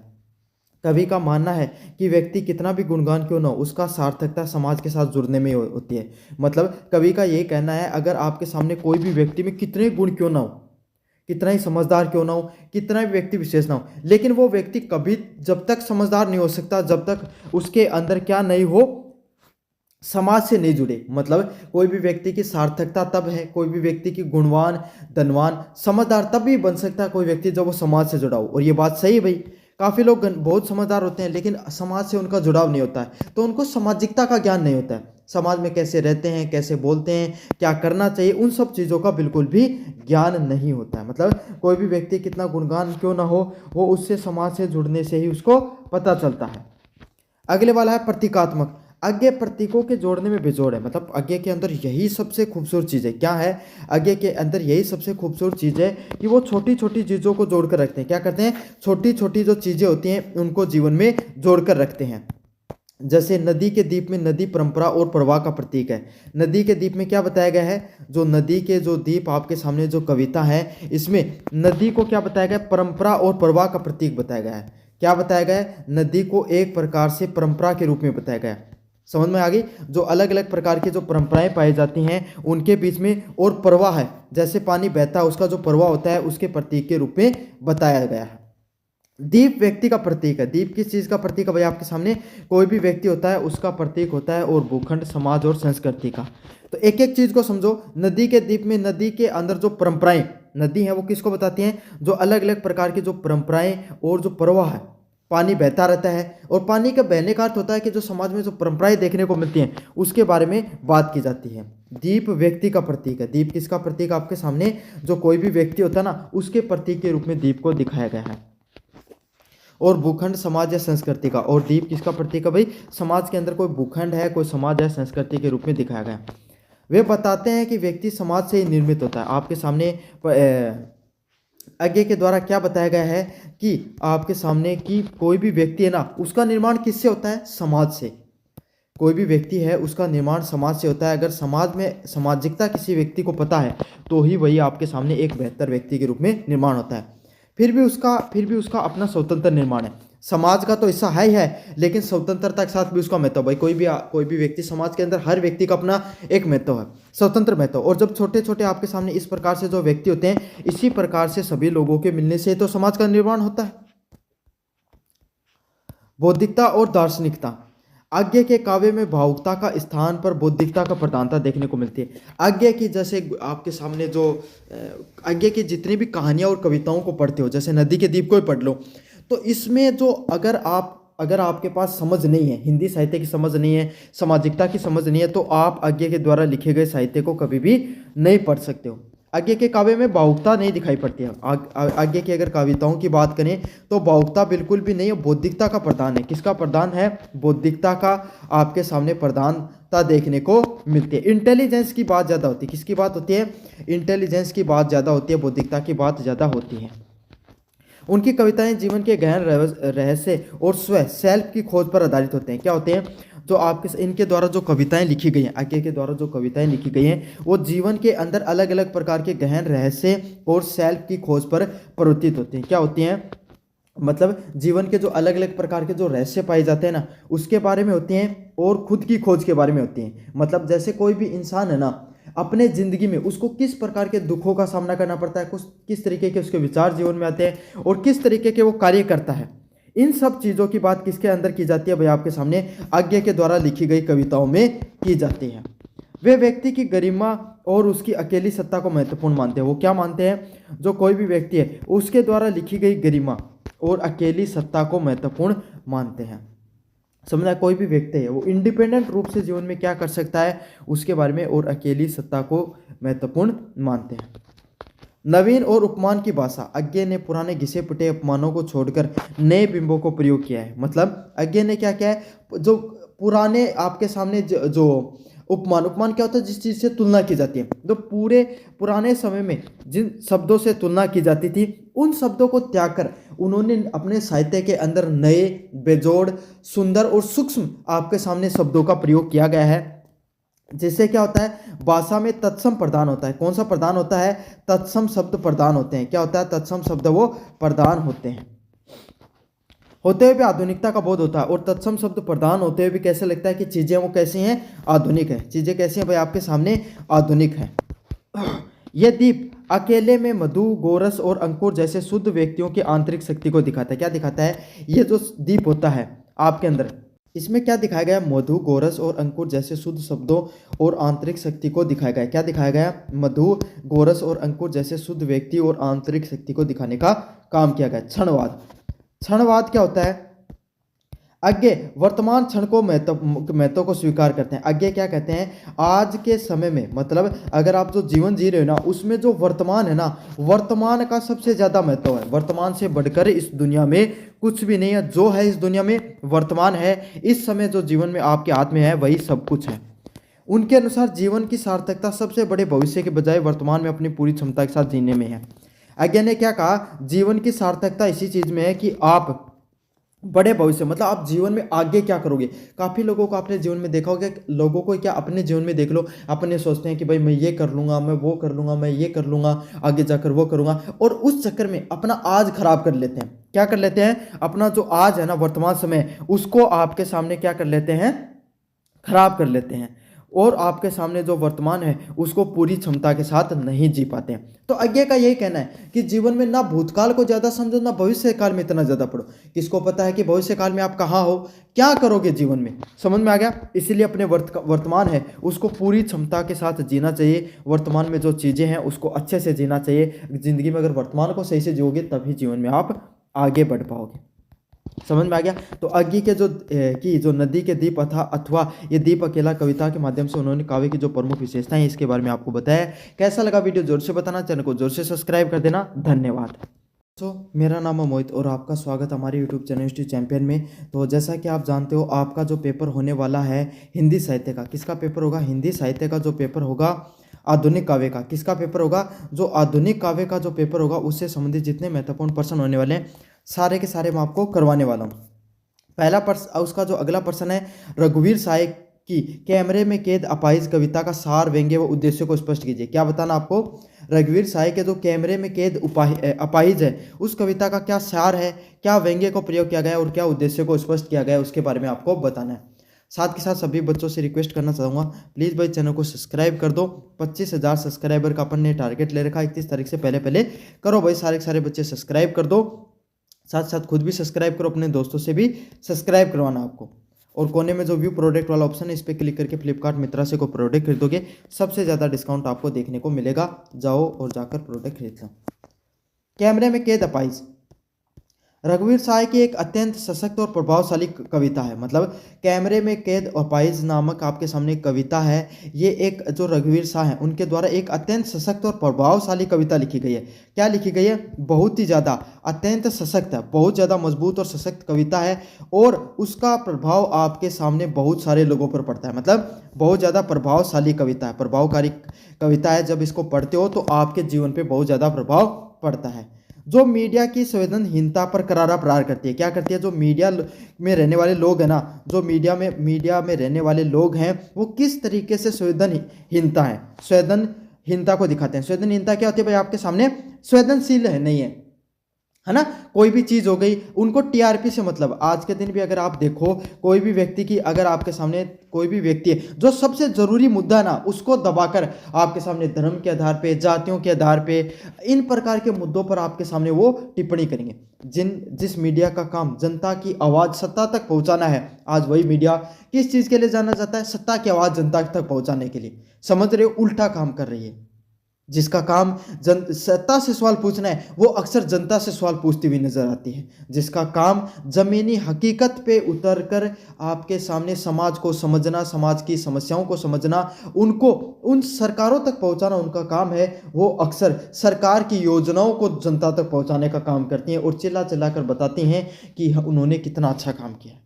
कवि का मानना है कि व्यक्ति कितना भी गुणगान क्यों ना हो उसका सार्थकता समाज के साथ जुड़ने में होती है। मतलब कवि का ये कहना है, अगर आपके सामने कोई भी व्यक्ति में कितने गुण क्यों ना हो, कितना ही समझदार क्यों ना हो, कितना भी व्यक्ति विशेष ना हो, लेकिन वो व्यक्ति कभी जब तक समझदार नहीं हो सकता जब तक उसके अंदर क्या नहीं हो, समाज से नहीं जुड़े। मतलब कोई भी व्यक्ति की सार्थकता तब है, कोई भी व्यक्ति की गुणवान धनवान समझदार तब भी बन सकता है कोई व्यक्ति जब वो समाज से जुड़ा हो। और ये बात सही है भाई, काफ़ी लोग बहुत समझदार होते हैं लेकिन समाज से उनका जुड़ाव नहीं होता है, तो उनको सामाजिकता का ज्ञान नहीं होता है। समाज में कैसे रहते हैं, कैसे बोलते हैं, क्या करना चाहिए, उन सब चीज़ों का बिल्कुल भी ज्ञान नहीं होता है। मतलब कोई भी व्यक्ति कितना गुणगान क्यों ना हो, वो उससे समाज से जुड़ने से ही उसको पता चलता है। अगले वाला है प्रतीकात्मक। अज्ञे प्रतीकों के जोड़ने में बेजोड़ है। मतलब अज्ञे के अंदर यही सबसे खूबसूरत चीज़ है। क्या है? अज्ञे के अंदर यही सबसे खूबसूरत चीज़ है कि वो छोटी छोटी चीज़ों को जोड़कर रखते हैं। क्या करते हैं? छोटी छोटी जो चीज़ें होती हैं उनको जीवन में जोड़कर रखते हैं। जैसे नदी के दीप में नदी परंपरा और प्रवाह का प्रतीक है। नदी के दीप में क्या बताया गया है? जो नदी के जो दीप आपके सामने जो कविता है इसमें नदी को क्या बताया गया? परंपरा और प्रवाह का प्रतीक बताया गया है। क्या बताया गया है? नदी को एक प्रकार से परंपरा के रूप में बताया गया है। समझ में आ गई? जो अलग अलग प्रकार की जो परंपराएं पाई जाती हैं उनके बीच में और प्रवाह है, जैसे पानी बहता है उसका जो प्रवाह होता है उसके प्रतीक के रूप में बताया गया है। दीप व्यक्ति का प्रतीक है। दीप किस चीज़ का प्रतीक है भाई? आपके सामने कोई भी व्यक्ति होता है उसका प्रतीक होता है, और भूखंड, समाज और संस्कृति का। तो एक एक चीज़ को समझो। नदी के दीप में नदी के अंदर जो परंपराएं, नदी है वो किसको बताती हैं? जो अलग अलग प्रकार की जो परंपराएं और जो प्रवाह है, पानी बहता रहता है, और पानी का बहने का अर्थ होता है कि जो समाज में जो परंपराएं देखने को मिलती हैं उसके बारे में बात की जाती है। दीप व्यक्ति का प्रतीक है। दीप किसका प्रतीक? आपके सामने जो कोई भी व्यक्ति होता है ना, उसके प्रतीक के रूप में दीप को दिखाया गया है। और भूखंड, समाज या संस्कृति का। और दीप किसका प्रतीक है भाई? समाज के अंदर कोई भूखंड है, कोई समाज या संस्कृति के रूप में दिखाया गया। वे बताते हैं कि व्यक्ति समाज से ही निर्मित होता है। आपके सामने आगे के द्वारा क्या बताया गया है कि आपके सामने कि कोई भी व्यक्ति है ना, उसका निर्माण किससे होता है? समाज से। कोई भी व्यक्ति है उसका निर्माण समाज से होता है। अगर समाज में सामाजिकता किसी व्यक्ति को पता है तो ही वही आपके सामने एक बेहतर व्यक्ति के रूप में निर्माण होता है। फिर भी उसका अपना स्वतंत्र निर्माण है। समाज का तो हिस्सा है ही है, लेकिन स्वतंत्रता के साथ भी उसका महत्व। भाई कोई भी व्यक्ति, समाज के अंदर हर व्यक्ति का अपना एक महत्व है, स्वतंत्र महत्व। और जब छोटे छोटे आपके सामने इस प्रकार से जो व्यक्ति होते हैं, इसी प्रकार से सभी लोगों के मिलने से तो समाज का निर्माण होता है। बौद्धिकता और दार्शनिकता। आज्ञा के काव्य में भावुकता का स्थान पर बौद्धिकता का प्रधानता देखने को मिलती है। आज्ञा की, जैसे आपके सामने जो आज्ञा की जितनी भी कहानियां और कविताओं को पढ़ते हो, जैसे नदी के दीप को ही पढ़ लो, तो इसमें जो अगर आपके पास समझ नहीं है, हिंदी साहित्य की समझ नहीं है, सामाजिकता की समझ नहीं है, तो आप आज्ञा के द्वारा लिखे गए साहित्य को कभी भी नहीं पढ़ सकते हो। आज्ञा के काव्य में भावुकता नहीं दिखाई पड़ती है। आज्ञा की अगर कविताओं की बात करें तो भावुकता बिल्कुल भी नहीं है, बौद्धिकता का प्रदान है। किसका प्रदान है? बौद्धिकता का आपके सामने प्रधानता देखने को मिलती है। इंटेलिजेंस की बात ज़्यादा होती है। किसकी बात होती है? इंटेलिजेंस की बात ज़्यादा होती है, बौद्धिकता की बात ज़्यादा होती है। उनकी कविताएं जीवन के गहन रहस्य और सेल्फ की खोज पर आधारित होते हैं। क्या होते हैं? जो आपके इनके द्वारा जो कविताएं लिखी गई हैं, आज्ञा के द्वारा जो कविताएं लिखी गई हैं, वो जीवन के अंदर अलग अलग प्रकार के गहन रहस्य और सेल्फ की खोज पर प्रवृत्तित होती हैं। क्या होती हैं? मतलब जीवन के जो अलग अलग प्रकार के जो रहस्य पाए जाते हैं ना, उसके बारे में होती हैं, और खुद की खोज के बारे में होती हैं। मतलब जैसे कोई भी इंसान है ना, अपने ज़िंदगी में उसको किस प्रकार के दुखों का सामना करना पड़ता है, किस तरीके के उसके विचार जीवन में आते हैं, और किस तरीके के वो कार्य करता है, इन सब चीज़ों की बात किसके अंदर की जाती है भाई? आपके सामने आज्ञा के द्वारा लिखी गई कविताओं में की जाती है। वे व्यक्ति की गरिमा और उसकी अकेली सत्ता को महत्वपूर्ण मानते हैं। वो क्या मानते हैं? जो कोई भी व्यक्ति है उसके द्वारा लिखी गई गरिमा और अकेली सत्ता को महत्वपूर्ण मानते हैं। समझा? कोई भी व्यक्ति है वो इंडिपेंडेंट रूप से जीवन में क्या कर सकता है उसके बारे में, और अकेली सत्ता को महत्वपूर्ण मानते हैं। नवीन और उपमान की भाषा। आज्ञा ने पुराने घिसे पिटे उपमानों को छोड़कर नए बिंबों को प्रयोग किया है। मतलब आज्ञा ने क्या किया है? जो पुराने आपके सामने जो उपमान क्या होता है? जिस चीज़ से तुलना की जाती है, जो पूरे पुराने समय में जिन शब्दों से तुलना की जाती थी, उन शब्दों को त्याग कर उन्होंने अपने साहित्य के अंदर नए, बेजोड़, सुंदर और सूक्ष्म आपके सामने शब्दों का प्रयोग किया गया है। जिससे क्या होता है? भाषा में तत्सम प्रदान होता है। कौन सा प्रदान होता है? तत्सम शब्द प्रदान होते हैं। क्या होता है? तत्सम शब्द वो प्रदान होते हैं। होते हुए भी आधुनिकता का बोध होता है, और तत्सम शब्द प्रदान होते हुए भी कैसे लगता है कि चीज़ें वो कैसी हैं? आधुनिक है। चीज़ें कैसी हैं भाई? आपके सामने आधुनिक है। यह दीप अकेले में मधु, गोरस और अंकुर जैसे शुद्ध व्यक्तियों की आंतरिक शक्ति को दिखाता है। क्या दिखाता है? ये जो दीप होता है आपके अंदर, इसमें क्या दिखाया गया? मधु, गोरस और अंकुर जैसे शुद्ध शब्दों और आंतरिक शक्ति को दिखाया गया। क्या दिखाया गया? मधु, गोरस और अंकुर जैसे शुद्ध व्यक्ति और आंतरिक शक्ति को दिखाने का काम किया गया। क्षणवाद। क्षणवाद क्या होता है? आज्ञा वर्तमान क्षण को महत्व को स्वीकार करते हैं। आज्ञा क्या कहते हैं? आज के समय में, मतलब अगर आप जो जीवन जी रहे हो ना, उसमें जो वर्तमान है ना, वर्तमान का सबसे ज़्यादा महत्व है। वर्तमान से बढ़कर इस दुनिया में कुछ भी नहीं है। जो है इस दुनिया में वर्तमान है। इस समय जो जीवन में आपके हाथ में है वही सब कुछ है। उनके अनुसार जीवन की सार्थकता सबसे बड़े भविष्य के बजाय वर्तमान में अपनी पूरी क्षमता के साथ जीने में है। आज्ञा ने क्या कहा? जीवन की सार्थकता इसी चीज़ में है कि आप बड़े भविष्य, मतलब आप जीवन में आगे क्या करोगे। काफ़ी लोगों को आपने जीवन में देखा होगा, लोगों को क्या अपने जीवन में देख लो, अपने सोचते हैं कि भाई मैं ये कर लूँगा, मैं वो कर लूँगा, मैं ये कर लूँगा, आगे जाकर वो करूँगा, और उस चक्कर में अपना आज खराब कर लेते हैं। क्या कर लेते हैं? अपना जो आज है ना, वर्तमान समय, उसको आपके सामने क्या कर लेते हैं? खराब कर लेते हैं। और आपके सामने जो वर्तमान है उसको पूरी क्षमता के साथ नहीं जी पाते हैं। तो आज्ञा का यही कहना है कि जीवन में ना भूतकाल को ज़्यादा समझो, ना भविष्य काल में इतना ज़्यादा पढ़ो। किसको पता है कि भविष्य काल में आप कहाँ हो, क्या करोगे जीवन में, समझ में आ गया। इसीलिए अपने वर्तमान है उसको पूरी क्षमता के साथ जीना चाहिए। वर्तमान में जो चीज़ें हैं उसको अच्छे से जीना चाहिए। ज़िंदगी में अगर वर्तमान को सही से जियोगे तभी जीवन में आप आगे बढ़ पाओगे। समझ में आ गया। तो अग्नि के जो नदी के दीप अथवा ये दीप अकेला कविता के माध्यम से उन्होंने काव्य की जो प्रमुख विशेषताएं हैं इसके बारे में आपको बताया। कैसा लगा वीडियो जोर से बताना, चैनल को जोर से सब्सक्राइब कर देना। धन्यवाद। मेरा नाम है मोहित और आपका स्वागत हमारे यूट्यूब चैनल हिस्ट्री चैंपियन में। तो जैसा कि आप जानते हो आपका जो पेपर होने वाला है हिंदी साहित्य का, किसका पेपर होगा, हिंदी साहित्य का जो पेपर होगा आधुनिक काव्य का। किसका पेपर होगा, जो आधुनिक काव्य का जो पेपर होगा उससे संबंधित जितने महत्वपूर्ण प्रश्न होने वाले हैं सारे के सारे मैं आपको करवाने वाला हूँ। पहला प्रश्न, उसका जो अगला प्रश्न है, रघुवीर साय की कैमरे में कैद अपाहिज कविता का सार, व्यंग्य व उद्देश्य को स्पष्ट कीजिए। क्या बताना आपको, रघुवीर साय के जो कैमरे में कैद अपाहिज है उस कविता का क्या सार है, क्या व्यंग्य को प्रयोग किया गया और क्या उद्देश्य को स्पष्ट किया गया, उसके बारे में आपको बताना है। साथ के साथ सभी बच्चों से रिक्वेस्ट करना चाहूँगा, प्लीज़ भाई चैनल को सब्सक्राइब कर दो। 25,000 सब्सक्राइबर का अपन ने टारगेट ले रखा, 31 तारीख से पहले करो भाई, सारे के सारे बच्चे सब्सक्राइब कर दो। साथ साथ खुद भी सब्सक्राइब करो, अपने दोस्तों से भी सब्सक्राइब करवाना आपको। और कोने में जो व्यू प्रोडक्ट वाला ऑप्शन है इस पर क्लिक करके फ्लिपकार्ट मित्रा से कोई प्रोडक्ट खरीदोगे सबसे ज़्यादा डिस्काउंट आपको देखने को मिलेगा। जाओ और जाकर प्रोडक्ट खरीद लो। कैमरे में कैद अपाहिज रघुवीर साय की एक अत्यंत सशक्त और प्रभावशाली कविता है। मतलब कैमरे में कैद अपाहिज नामक आपके सामने एक कविता है। ये एक जो रघुवीर साय है उनके द्वारा एक अत्यंत सशक्त और प्रभावशाली कविता लिखी गई है। क्या लिखी गई है, बहुत ही ज़्यादा अत्यंत सशक्त है, बहुत ज़्यादा मजबूत और सशक्त कविता है और उसका प्रभाव आपके सामने बहुत सारे लोगों पर पड़ता है। मतलब बहुत ज़्यादा प्रभावशाली कविता है, प्रभावकारी कविता है। जब इसको पढ़ते हो तो आपके जीवन पर बहुत ज़्यादा प्रभाव पड़ता है। जो मीडिया की संवेदनहीनता पर करारा प्रहार करती है। क्या करती है, जो मीडिया में रहने वाले लोग हैं ना, जो मीडिया में रहने वाले लोग हैं वो किस तरीके से संवेदनहीनता को दिखाते हैं। संवेदनहीनता क्या होती है भाई, आपके सामने संवेदनशील है नहीं है ना, कोई भी चीज़ हो गई उनको टीआरपी से मतलब। आज के दिन भी अगर आप देखो कोई भी व्यक्ति की, अगर आपके सामने कोई भी व्यक्ति है जो सबसे ज़रूरी मुद्दा है ना उसको दबाकर आपके सामने धर्म के आधार पे, जातियों के आधार पे, इन प्रकार के मुद्दों पर आपके सामने वो टिप्पणी करेंगे। जिस मीडिया का काम जनता की आवाज़ सत्ता तक पहुंचाना है, आज वही मीडिया किस चीज़ के लिए जाना जाता है, सत्ता की आवाज़ जनता तक पहुंचाने के लिए। समझ रहे हो, उल्टा काम कर रही है। जिसका काम सत्ता से सवाल पूछना है वो अक्सर जनता से सवाल पूछती हुई नजर आती है। जिसका काम जमीनी हकीकत पे उतरकर आपके सामने समाज को समझना, समाज की समस्याओं को समझना, उनको उन सरकारों तक पहुंचाना उनका काम है, वो अक्सर सरकार की योजनाओं को जनता तक पहुंचाने का काम करती हैं और चिल्ला चिल्ला कर बताती हैं कि उन्होंने कितना अच्छा काम किया।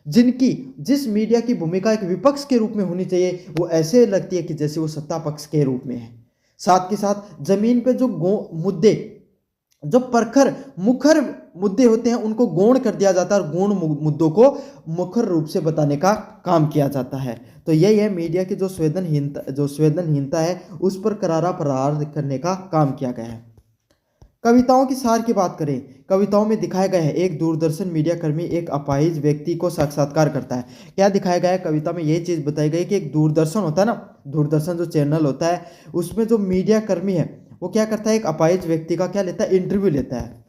जिस मीडिया की भूमिका एक विपक्ष के रूप में होनी चाहिए वो ऐसे लगती है कि जैसे वो सत्ता पक्ष के रूप में है। साथ के साथ जमीन पे जो मुद्दे, जो मुखर मुद्दे होते हैं उनको गौण कर दिया जाता है और गौण मुद्दों को मुखर रूप से बताने का काम किया जाता है। तो यही है मीडिया की जो संवेदनहीनता है उस पर करारा प्रहार करने का काम किया गया है। कविताओं की सार की बात करें, कविताओं में दिखाया गया है एक दूरदर्शन मीडिया कर्मी एक अपाहिज व्यक्ति को साक्षात्कार करता है। क्या दिखाया गया है कविता में, यही चीज़ बताई गई कि एक दूरदर्शन होता है ना, दूरदर्शन जो चैनल होता है उसमें जो मीडिया कर्मी है वो क्या करता है, एक अपाहिज व्यक्ति का क्या लेता है, इंटरव्यू लेता है।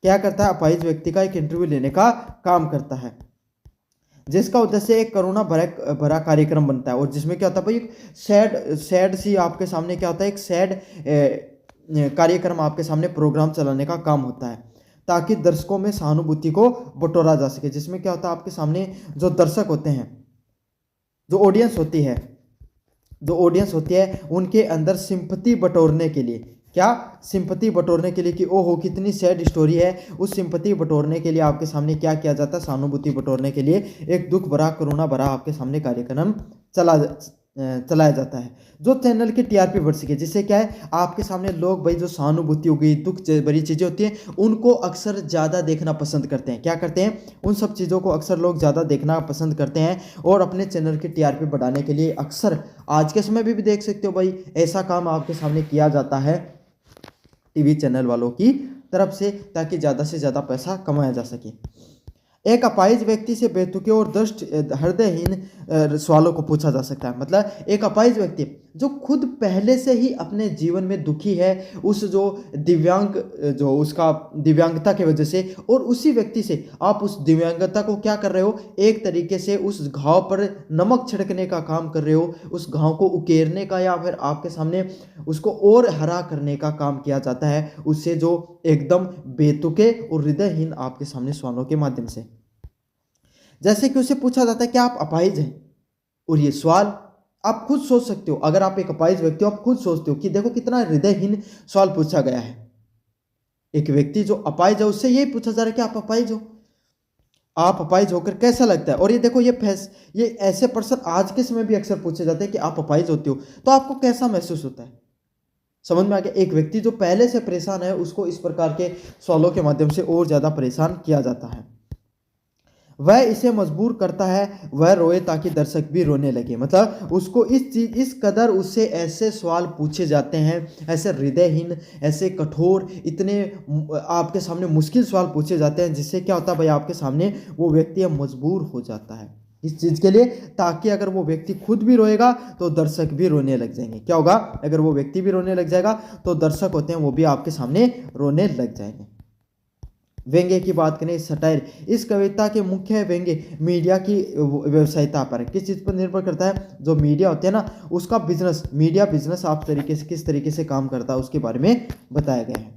क्या करता है, अपाहिज व्यक्ति का एक इंटरव्यू लेने का काम करता है, जिसका उद्देश्य एक करुणा भरा कार्यक्रम बनता है। और जिसमें क्या होता है भाई, एक सैड सी आपके सामने क्या होता है, एक सैड कार्यक्रम आपके सामने प्रोग्राम चलाने का काम होता है ताकि दर्शकों में सहानुभूति को बटोरा जा सके। जिसमें क्या होता है, आपके सामने जो दर्शक होते हैं, जो ऑडियंस होती है उनके अंदर सिंपैथी बटोरने के लिए, क्या सिंपैथी बटोरने के लिए कि ओहो कितनी सैड स्टोरी है, उस सिंपैथी बटोरने के लिए आपके सामने क्या किया जाता है, सहानुभूति बटोरने के लिए एक दुख भरा करुणा भरा आपके सामने कार्यक्रम चलाया जाता है जो चैनल की टीआरपी बढ़ सके। जिससे क्या है, आपके सामने लोग भाई जो सहानुभूति हो गई, दुख भरी चीज़ें होती हैं उनको अक्सर ज़्यादा देखना पसंद करते हैं। क्या करते हैं, उन सब चीज़ों को अक्सर लोग ज़्यादा देखना पसंद करते हैं और अपने चैनल की टीआरपी बढ़ाने के लिए अक्सर आज के समय में भी देख सकते हो भाई ऐसा काम आपके सामने किया जाता है टीवी चैनल वालों की तरफ से, ताकि ज़्यादा से ज़्यादा पैसा कमाया जा सके। एक अपाहिज व्यक्ति से बेतुके और दुष्ट हृदयहीन सवालों को पूछा जा सकता है। मतलब एक अपाहिज व्यक्ति जो खुद पहले से ही अपने जीवन में दुखी है, उस जो दिव्यांग जो उसका दिव्यांगता की वजह से, और उसी व्यक्ति से आप उस दिव्यांगता को क्या कर रहे हो, एक तरीके से उस घाव पर नमक छिड़कने का काम कर रहे हो, उस घाव को उकेरने का या फिर आपके सामने उसको और हरा करने का काम किया जाता है, उससे जो एकदम बेतुके और हृदयहीन आपके सामने सवालों के माध्यम से। जैसे कि उसे पूछा जाता है कि आप अपाहिज हैं, और ये सवाल आप खुद सोच सकते हो, अगर आप एक अपाहिज व्यक्ति हो आप खुद सोचते हो कि देखो कितना हृदयहीन सवाल पूछा गया है। एक व्यक्ति जो अपाहिज है उससे यही पूछा जा रहा है कि आप अपाहिज हो, आप अपाहिज होकर कैसा लगता है। और ये देखो ये ऐसे पर्सन आज के समय भी अक्सर पूछे जाते हैं कि आप अपाहिज होते हो तो आपको कैसा महसूस होता है। समझ में आ गया, एक व्यक्ति जो पहले से परेशान है उसको इस प्रकार के सवालों के माध्यम से और ज्यादा परेशान किया जाता है। वह इसे मजबूर करता है वह रोए ताकि दर्शक भी रोने लगे। मतलब उसको इस कदर उससे ऐसे सवाल पूछे जाते हैं, ऐसे हृदयहीन, ऐसे कठोर, इतने आपके सामने मुश्किल सवाल पूछे जाते हैं, जिससे क्या होता है भाई आपके सामने वो व्यक्ति मजबूर हो जाता है इस चीज़ के लिए, ताकि अगर वो व्यक्ति खुद भी रोएगा तो दर्शक भी रोने लग जाएंगे। क्या होगा, अगर वो व्यक्ति भी रोने लग जाएगा तो दर्शक होते हैं वो भी आपके सामने रोने लग जाएंगे। व्यंग्य की बात करें, सटायर, इस कविता के मुख्य व्यंग्य मीडिया की व्यवसायिता पर है। किस चीज़ पर निर्भर करता है, जो मीडिया होते हैं ना उसका बिजनेस, मीडिया बिजनेस आप तरीके से किस तरीके से काम करता है उसके बारे में बताया गया है।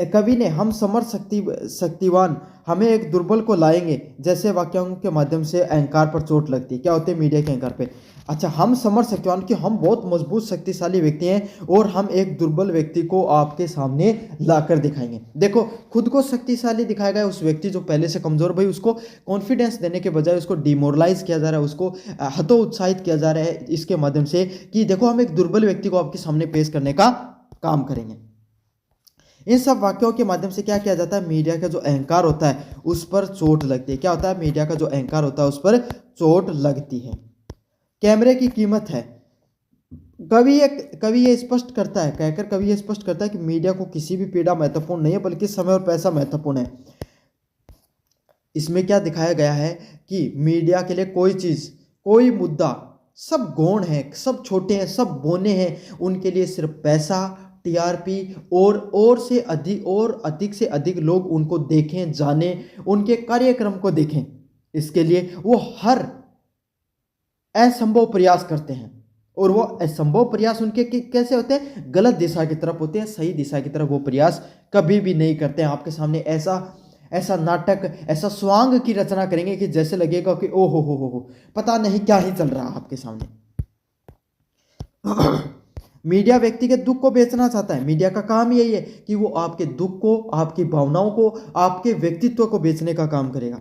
कवि ने हम समर शक्तिवान हमें एक दुर्बल को लाएंगे जैसे वाक्यों के माध्यम से अहंकार पर चोट लगती है। क्या होते हैं मीडिया के अहंकार पे, अच्छा हम समर शक्तिवान कि हम बहुत मजबूत शक्तिशाली व्यक्ति हैं और हम एक दुर्बल व्यक्ति को आपके सामने लाकर दिखाएंगे। देखो खुद को शक्तिशाली दिखाया गया, उस व्यक्ति जो पहले से कमजोर, भाई उसको कॉन्फिडेंस देने के बजाय उसको डिमोरलाइज किया जा रहा है, उसको हतोत्साहित किया जा रहा है इसके माध्यम से कि देखो हम एक दुर्बल व्यक्ति को आपके सामने पेश करने का काम करेंगे। इन सब वाक्यों के माध्यम से क्या किया जाता है, मीडिया का जो अहंकार होता है उस पर चोट लगती है। क्या होता है, मीडिया का जो अहंकार होता है उस पर चोट लगती है। कैमरे की कीमत है, कवि ये स्पष्ट करता है, कहकर कवि ये स्पष्ट करता है कि मीडिया को किसी भी पीड़ा महत्वपूर्ण नहीं है बल्कि समय और पैसा महत्वपूर्ण है। इसमें क्या दिखाया गया है कि मीडिया के लिए कोई चीज, कोई मुद्दा, सब गौण है, सब छोटे हैं, सब बोने हैं, उनके लिए सिर्फ पैसा, टीआरपी और से अधिक और अधिक से अधिक लोग उनको देखें, जाने, उनके कार्यक्रम को देखें, इसके लिए वो हर असंभव प्रयास करते हैं। और वो असंभव प्रयास उनके कैसे होते हैं, गलत दिशा की तरफ होते हैं, सही दिशा की तरफ वो प्रयास कभी भी नहीं करते हैं। आपके सामने ऐसा नाटक, ऐसा स्वांग की रचना करेंगे कि जैसे लगेगा कि ओ हो पता नहीं क्या ही चल रहा है आपके सामने। मीडिया व्यक्ति के दुख को बेचना चाहता है, मीडिया का काम यही है कि वो आपके दुख को, आपकी भावनाओं को, आपके व्यक्तित्व को बेचने का काम करेगा।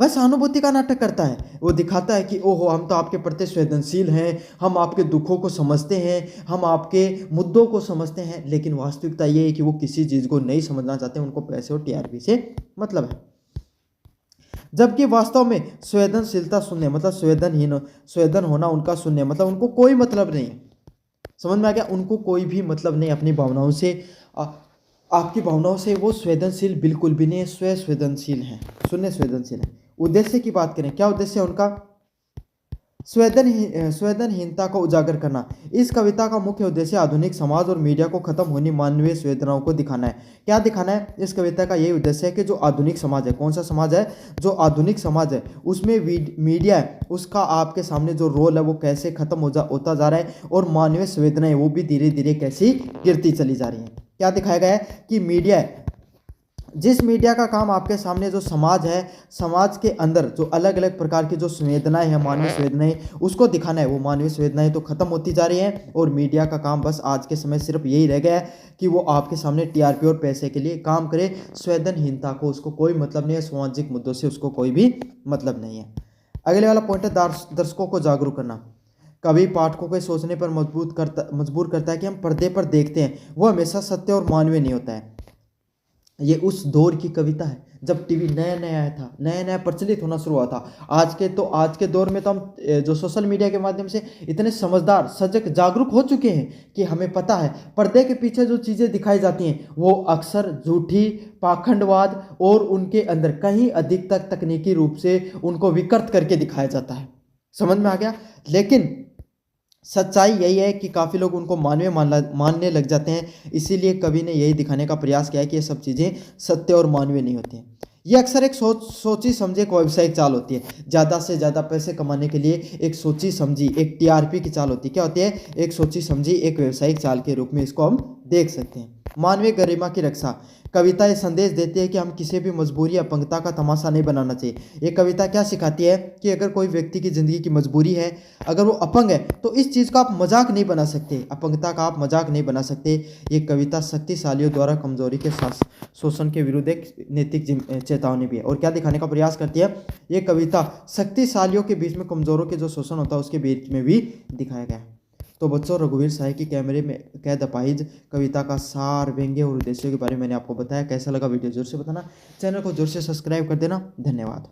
वह सहानुभूति का नाटक करता है, वो दिखाता है कि ओहो हम तो आपके प्रति संवेदनशील हैं, हम आपके दुखों को समझते हैं, हम आपके मुद्दों को समझते हैं, लेकिन वास्तविकता ये है कि वो किसी चीज़ को नहीं समझना चाहते, उनको पैसे और टीआरपी से मतलब है। जबकि वास्तव में संवेदनशीलता शून्य, मतलब संवेदन होना उनका शून्य, मतलब उनको कोई मतलब नहीं है। समझ में आ गया, उनको कोई भी मतलब नहीं अपनी भावनाओं से, आपकी भावनाओं से वो संवेदनशील बिल्कुल भी नहीं है, स्वसंवेदनशील है, शून्य संवेदनशील है। उद्देश्य की बात करें, क्या उद्देश्य है उनका, संवेदनहीनता को उजागर करना। इस कविता का मुख्य उद्देश्य आधुनिक समाज और मीडिया को खत्म होनी मानवीय संवेदनाओं को दिखाना है। क्या दिखाना है, इस कविता का यही उद्देश्य है कि जो आधुनिक समाज है, कौन सा समाज है, जो आधुनिक समाज है उसमें मीडिया है, उसका आपके सामने जो रोल है वो कैसे खत्म होता जा रहा है, और मानवीय संवेदनाएं वो भी धीरे धीरे कैसी गिरती चली जा रही हैं। क्या दिखाया गया है कि मीडिया, जिस मीडिया का काम आपके सामने जो समाज है, समाज के अंदर जो अलग अलग प्रकार की जो संवेदनाएं हैं, मानवीय संवेदनाएं, उसको दिखाना है। वो मानवीय संवेदनाएं तो खत्म होती जा रही हैं, और मीडिया का काम बस आज के समय सिर्फ यही रह गया है कि वो आपके सामने टीआरपी और पैसे के लिए काम करे। संवेदनहीनता को उसको कोई मतलब नहीं है, सामाजिक मुद्दों से उसको कोई भी मतलब नहीं है। अगले वाला पॉइंट है दर्शकों को जागरूक करना। कवि पाठकों के सोचने पर मजबूर करता है कि हम पर्दे पर देखते हैं वो हमेशा सत्य और मानवीय नहीं होता है। ये उस दौर की कविता है जब टीवी नया नया आया था, नया नया प्रचलित होना शुरू हुआ था। आज के दौर में तो हम जो सोशल मीडिया के माध्यम से इतने समझदार, सजग, जागरूक हो चुके हैं कि हमें पता है पर्दे के पीछे जो चीज़ें दिखाई जाती हैं वो अक्सर झूठी, पाखंडवाद और उनके अंदर कहीं अधिक तक तकनीकी रूप से उनको विकृत करके दिखाया जाता है। समझ में आ गया? लेकिन सच्चाई यही है कि काफ़ी लोग उनको मानने लग जाते हैं। इसीलिए कवि ने यही दिखाने का प्रयास किया है कि ये सब चीज़ें सत्य और मानवीय नहीं होती हैं। ये अक्सर एक सोची समझी एक व्यावसायिक चाल होती है। ज़्यादा से ज़्यादा पैसे कमाने के लिए एक सोची समझी, एक टीआरपी की चाल होती है। क्या होती है? एक सोची समझी एक व्यावसायिक चाल के रूप में इसको हम देख सकते हैं। मानवीय गरिमा की रक्षा। कविता ये संदेश देती है कि हम किसी भी मजबूरी या अपंगता का तमाशा नहीं बनाना चाहिए। ये कविता क्या सिखाती है कि अगर कोई व्यक्ति की ज़िंदगी की मजबूरी है, अगर वो अपंग है, तो इस चीज़ का आप मजाक नहीं बना सकते, अपंगता का आप मजाक नहीं बना सकते। ये कविता शक्तिशालियों द्वारा कमजोरी के शोषण के विरुद्ध एक नैतिक चेतावनी भी है। और क्या दिखाने का प्रयास करती है? ये कविता शक्तिशालियों के बीच में कमजोरों के जो शोषण होता है उसके बीच में भी दिखाया गया है। तो बच्चों, रघुवीर साय की कैमरे में कैद अपाहिज कविता का सार, व्यंग्य और उद्देश्यों के बारे में मैंने आपको बताया। कैसा लगा वीडियो जोर से बताना, चैनल को जोर से सब्सक्राइब कर देना। धन्यवाद।